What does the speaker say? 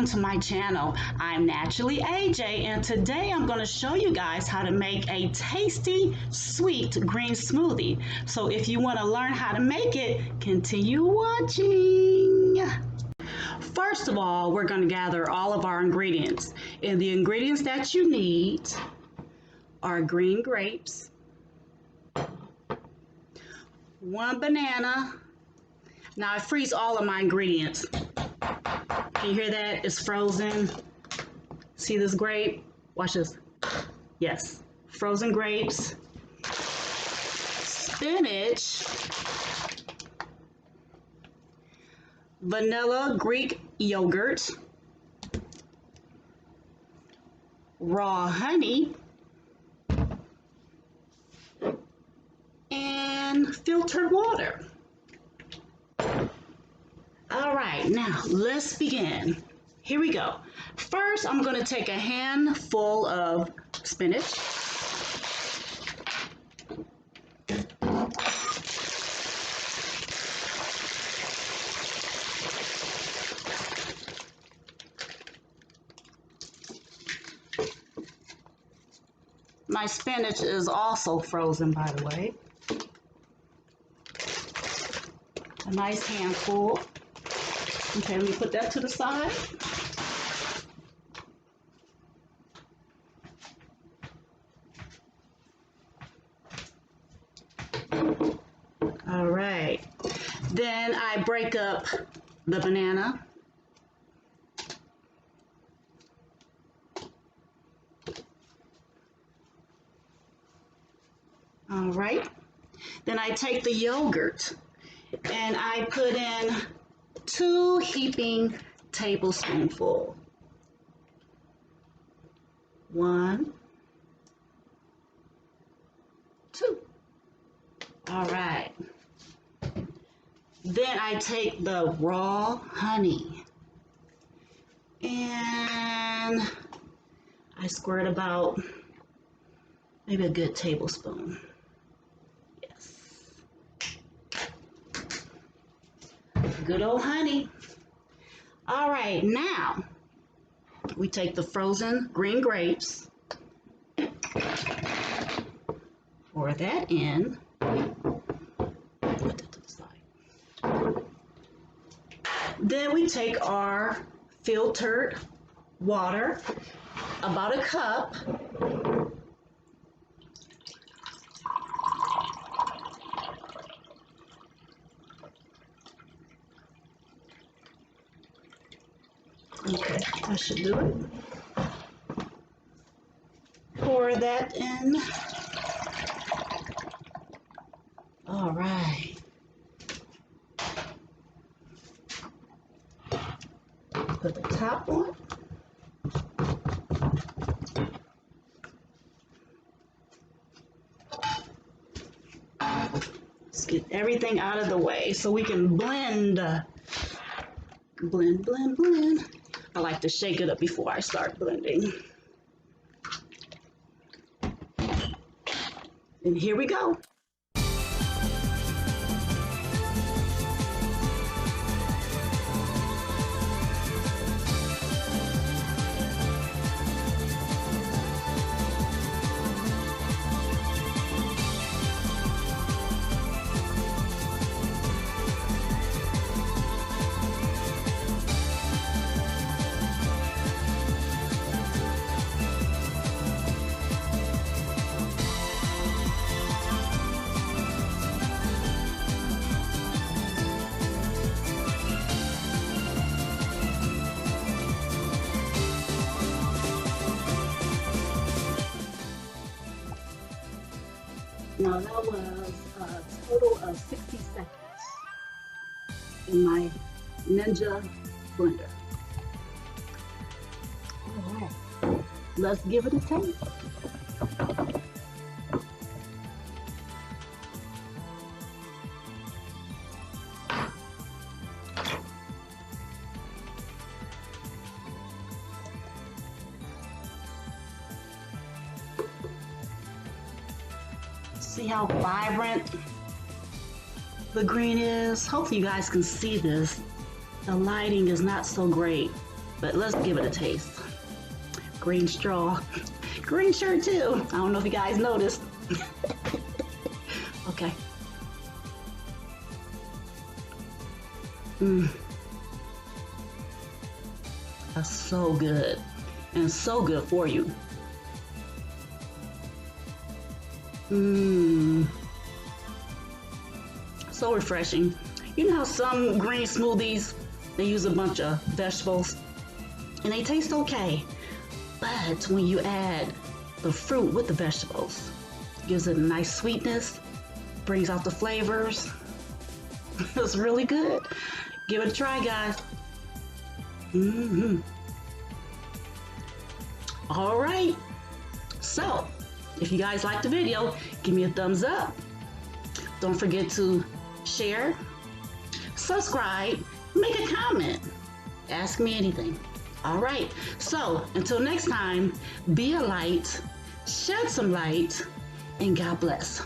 welcome to my channel. I'm NaturallyAJ, and today I'm going to show you guys how to make a tasty, sweet green smoothie. So if you want to learn how to make it, continue watching. First of all, we're going to gather all of our ingredients. And the ingredients that you need are green grapes, 1 banana. Now I freeze all of my ingredients. Can you hear that? It's frozen. See this grape? Watch this. Yes, frozen grapes, spinach, vanilla Greek yogurt, raw honey, and filtered water. All right, now let's begin. Here we go. First, I'm going to take a handful of spinach. My spinach is also frozen, by the way. A nice handful. Okay, let me put that to the side. All right. Then I break up the banana. All right. Then I take the yogurt and I put in 2 heaping tablespoonfuls. 1, 2. All right. Then I take the raw honey and I squirt about maybe a good tablespoon. Good old honey. All right, now we take the frozen green grapes, pour that in, put that to the side. Then we take our filtered water, about a cup. Okay, that should do it. Pour that in. All right. Put the top on. Let's get everything out of the way so we can blend. Blend, blend, blend. I like to shake it up before I start blending. And here we go. Now that was a total of 60 seconds in my Ninja blender. All right, let's give it a taste. See how vibrant the green is? Hopefully you guys can see this. The lighting is not so great. but let's give it a taste. Green straw, green shirt too. I don't know if you guys noticed. Okay. That's so good and so good for you. So refreshing. You know how some green smoothies, they use a bunch of vegetables and they taste okay, but when you add the fruit with the vegetables, it gives it a nice sweetness, brings out the flavors. It's really good. Give it a try, guys. All right, so if you guys liked the video, give me a thumbs up. Don't forget to share, subscribe, make a comment, ask me anything. All right, so until next time, be a light, shed some light, and God bless.